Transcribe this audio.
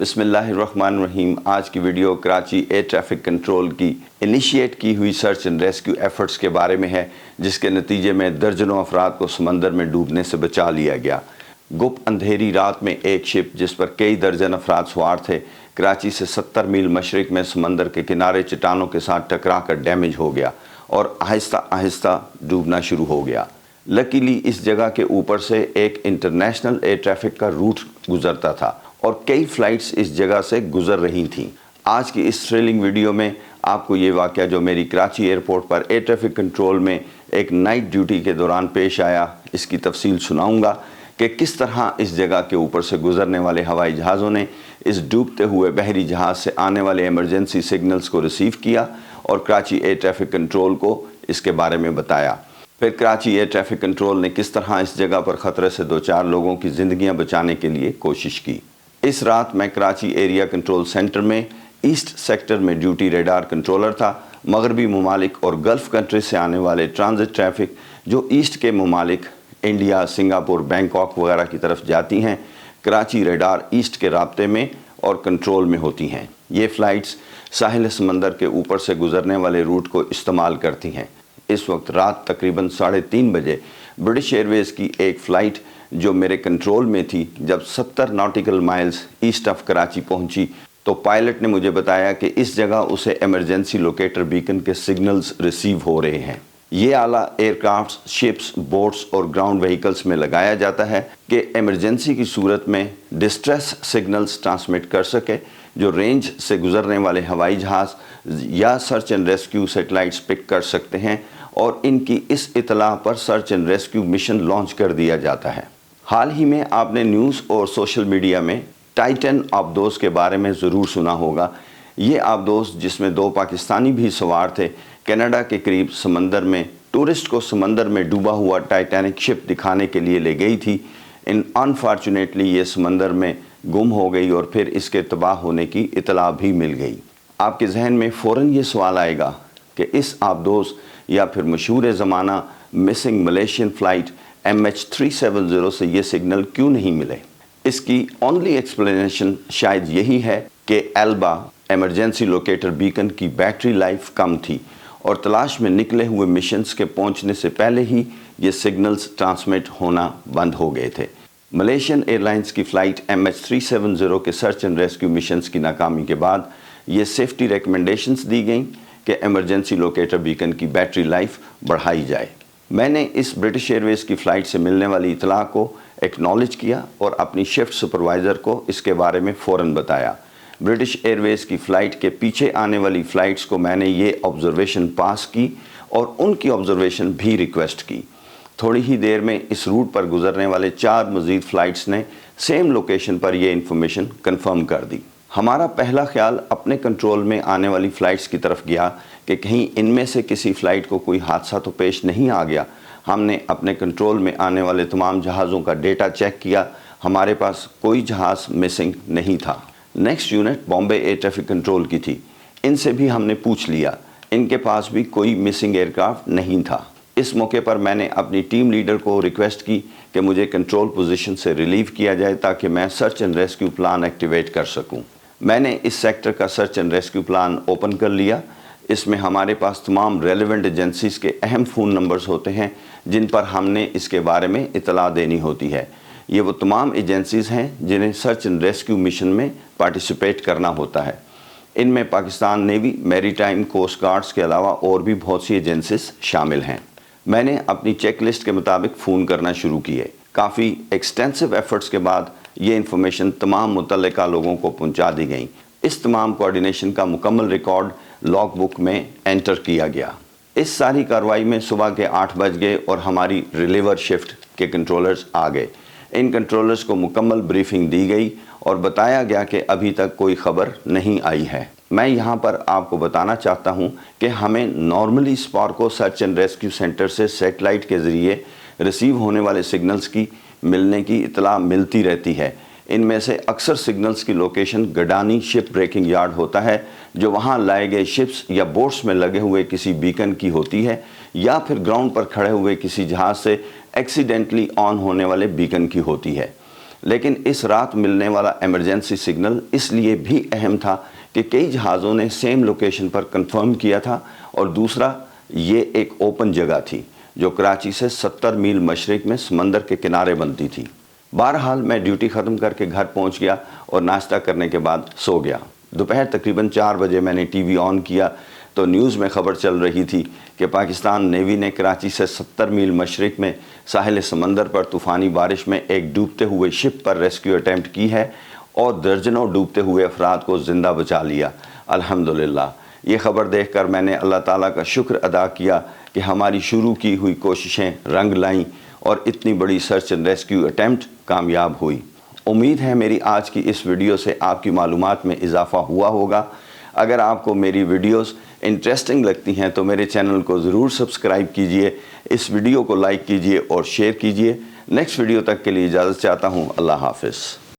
بسم اللہ الرحمن الرحیم۔ آج کی video Karachi air traffic control کی انیشیٹ کی ہوئی سرچ اینڈ ریسکیو ایفرٹس کے بارے میں ہے، جس کے نتیجے میں درجنوں افراد کو سمندر میں ڈوبنے سے بچا لیا گیا۔ گپ اندھیری رات میں ایک شپ جس پر کئی درجن افراد سوار تھے، کراچی سے 70 میل مشرق میں سمندر کے کنارے چٹانوں کے ساتھ ٹکرا کر ڈیمیج ہو گیا اور آہستہ آہستہ ڈوبنا شروع ہو گیا۔ لکیلی اس جگہ کے اوپر سے ایک انٹرنیشنل ایئر ٹریفک کا روٹ گزرتا تھا اور کئی فلائٹس اس جگہ سے گزر رہی تھیں۔ آج کی اس تھرلنگ ویڈیو میں آپ کو یہ واقعہ جو میری Karachi airport per air traffic control میں ایک نائٹ ڈیوٹی کے دوران پیش آیا، اس کی تفصیل سناؤں گا کہ کس طرح اس جگہ کے اوپر سے گزرنے والے ہوائی جہازوں نے اس ڈوبتے ہوئے بحری جہاز سے آنے والے ایمرجنسی سگنلز کو ریسیو کیا اور کراچی ایئر ٹریفک کنٹرول کو اس کے بارے میں بتایا۔ پھر کراچی ایئر ٹریفک کنٹرول نے کس طرح اس جگہ پر خطرے سے دوچار لوگوں کی زندگیاں بچانے کے لیے کوشش کی۔ اس رات میں کراچی ایریا کنٹرول سینٹر میں ایسٹ سیکٹر میں ڈیوٹی ریڈار کنٹرولر تھا۔ مغربی ممالک اور گلف کنٹری سے آنے والے ٹرانزٹ ٹریفک جو ایسٹ کے ممالک انڈیا، سنگاپور، بینکاک وغیرہ کی طرف جاتی ہیں، کراچی ریڈار ایسٹ کے رابطے میں اور کنٹرول میں ہوتی ہیں۔ یہ فلائٹس ساحل سمندر کے اوپر سے گزرنے والے روٹ کو استعمال کرتی ہیں۔ اس وقت رات تقریباً 3:30 بجے برٹش ایئر ویز کی ایک فلائٹ جو میرے کنٹرول میں تھی، جب 70 nautical miles east of Karachi پہنچی تو پائلٹ نے مجھے بتایا کہ اس جگہ اسے ایمرجنسی لوکیٹر بیکن کے سگنلز ریسیو ہو رہے ہیں۔ یہ آلہ ایئر کرافٹس، شپس، بوٹس اور گراؤنڈ وہیکلز میں لگایا جاتا ہے کہ ایمرجنسی کی صورت میں ڈسٹریس سگنلز ٹرانسمٹ کر سکے، جو رینج سے گزرنے والے ہوائی جہاز یا search and rescue satellites pick کر سکتے ہیں، اور ان کی اس اطلاع پر search and rescue mission launch کر دیا جاتا ہے۔ حال ہی میں آپ نے نیوز اور سوشل میڈیا میں ٹائٹن آبدوز کے بارے میں ضرور سنا ہوگا۔ یہ آبدوز، جس میں 2 پاکستانی بھی سوار تھے، کینیڈا کے قریب سمندر میں ٹورسٹ کو سمندر میں ڈوبا ہوا ٹائٹینک شپ دکھانے کے لیے لے گئی تھی۔ انفارچونیٹلی یہ سمندر میں گم ہو گئی اور پھر اس کے تباہ ہونے کی اطلاع بھی مل گئی۔ آپ کے ذہن میں فوراً یہ سوال آئے گا کہ اس آبدوز یا پھر مشہور زمانہ مسنگ ملیشین فلائٹ MH370 سے یہ سگنل کیوں نہیں ملے؟ اس کی اونلی ایکسپلینیشن شاید یہی ہے کہ ایلبا ایمرجنسی لوکیٹر بیکن کی بیٹری لائف کم تھی اور تلاش میں نکلے ہوئے مشنز کے پہنچنے سے پہلے ہی یہ سگنلز ٹرانسمٹ ہونا بند ہو گئے تھے۔ ملیشین ایئر لائنز کی فلائٹ MH370 کے سرچ اینڈ ریسکیو مشنز کی ناکامی کے بعد یہ سیفٹی ریکمنڈیشنز دی گئیں کہ ایمرجنسی لوکیٹر بیکن کی بیٹری لائف بڑھائی جائے۔ میں نے اس برٹش ایئر ویز کی فلائٹ سے ملنے والی اطلاع کو ایکنالج کیا اور اپنی شفٹ سپروائزر کو اس کے بارے میں فوراً بتایا۔ برٹش ایئر ویز کی فلائٹ کے پیچھے آنے والی فلائٹس کو میں نے یہ آبزرویشن پاس کی اور ان کی آبزرویشن بھی ریکویسٹ کی۔ تھوڑی ہی دیر میں اس روٹ پر گزرنے والے 4 مزید فلائٹس نے سیم لوکیشن پر یہ انفارمیشن کنفرم کر دی۔ ہمارا پہلا خیال اپنے کنٹرول میں آنے والی فلائٹس کی طرف گیا کہ کہیں ان میں سے کسی فلائٹ کو کوئی حادثہ تو پیش نہیں آ گیا۔ ہم نے اپنے کنٹرول میں آنے والے تمام جہازوں کا ڈیٹا چیک کیا، ہمارے پاس کوئی جہاز مسنگ نہیں تھا۔ Next unit Bombay air traffic control کی تھی، ان سے بھی ہم نے پوچھ لیا، ان کے پاس بھی کوئی مسنگ ایئر کرافٹ نہیں تھا۔ اس موقع پر میں نے اپنی ٹیم لیڈر کو ریکویسٹ کی کہ مجھے کنٹرول پوزیشن سے ریلیو کیا جائے تاکہ میں search and rescue plan activate کر سکوں۔ میں نے اس سیکٹر کا search and rescue plan open کر لیا۔ اس میں ہمارے پاس تمام ریلیونٹ ایجنسیز کے اہم فون نمبرز ہوتے ہیں جن پر ہم نے اس کے بارے میں اطلاع دینی ہوتی ہے۔ یہ وہ تمام ایجنسیز ہیں جنہیں سرچ اینڈ ریسکیو مشن میں پارٹیسپیٹ کرنا ہوتا ہے۔ ان میں پاکستان نیوی، میری ٹائم، کوسٹ گارڈز کے علاوہ اور بھی بہت سی ایجنسیز شامل ہیں۔ میں نے اپنی چیک لسٹ کے مطابق فون کرنا شروع کیے۔ کافی ایکسٹینسو ایفرٹس کے بعد یہ انفارمیشن تمام متعلقہ لوگوں کو پہنچا دی گئیں۔ اس تمام کوارڈینیشن کا مکمل ریکارڈ لاگ بک میں انٹر کیا گیا۔ اس ساری کارروائی میں صبح کے 8 بج گئے اور ہماری ریلیور شفٹ کے کنٹرولرز آ گئے۔ ان کنٹرولرز کو مکمل بریفنگ دی گئی اور بتایا گیا کہ ابھی تک کوئی خبر نہیں آئی ہے۔ میں یہاں پر آپ کو بتانا چاہتا ہوں کہ ہمیں normally SUPARCO search and rescue centre سے سیٹلائٹ کے ذریعے ریسیو ہونے والے سگنلز کی ملنے کی اطلاع ملتی رہتی ہے۔ ان میں سے اکثر سگنلز کی لوکیشن گڈانی شپ بریکنگ یارڈ ہوتا ہے، جو وہاں لائے گئے شپس یا بوٹس میں لگے ہوئے کسی بیکن کی ہوتی ہے، یا پھر گراؤنڈ پر کھڑے ہوئے کسی جہاز سے ایکسیڈنٹلی آن ہونے والے بیکن کی ہوتی ہے۔ لیکن اس رات ملنے والا ایمرجنسی سگنل اس لیے بھی اہم تھا کہ کئی جہازوں نے سیم لوکیشن پر کنفرم کیا تھا، اور دوسرا یہ ایک اوپن جگہ تھی جو کراچی سے 70 میل مشرق میں سمندر کے کنارے بنتی تھی۔ بہرحال میں ڈیوٹی ختم کر کے گھر پہنچ گیا اور ناشتہ کرنے کے بعد سو گیا۔ دوپہر تقریباً 4 بجے میں نے ٹی وی آن کیا تو نیوز میں خبر چل رہی تھی کہ پاکستان نیوی نے کراچی سے 70 میل مشرق میں ساحل سمندر پر طوفانی بارش میں ایک ڈوبتے ہوئے شپ پر ریسکیو اٹیمپٹ کی ہے اور درجنوں ڈوبتے ہوئے افراد کو زندہ بچا لیا۔ الحمدللہ، یہ خبر دیکھ کر میں نے اللہ تعالیٰ کا شکر ادا کیا کہ ہماری شروع کی ہوئی کوششیں رنگ لائیں اور اتنی بڑی سرچ اینڈ ریسکیو اٹیمپٹ کامیاب ہوئی۔ امید ہے میری آج کی اس ویڈیو سے آپ کی معلومات میں اضافہ ہوا ہوگا۔ اگر آپ کو میری ویڈیوز انٹرسٹنگ لگتی ہیں تو میرے چینل کو ضرور سبسکرائب کیجئے، اس ویڈیو کو لائک کیجئے اور شیئر کیجئے۔ نیکسٹ ویڈیو تک کے لیے اجازت چاہتا ہوں۔ اللہ حافظ۔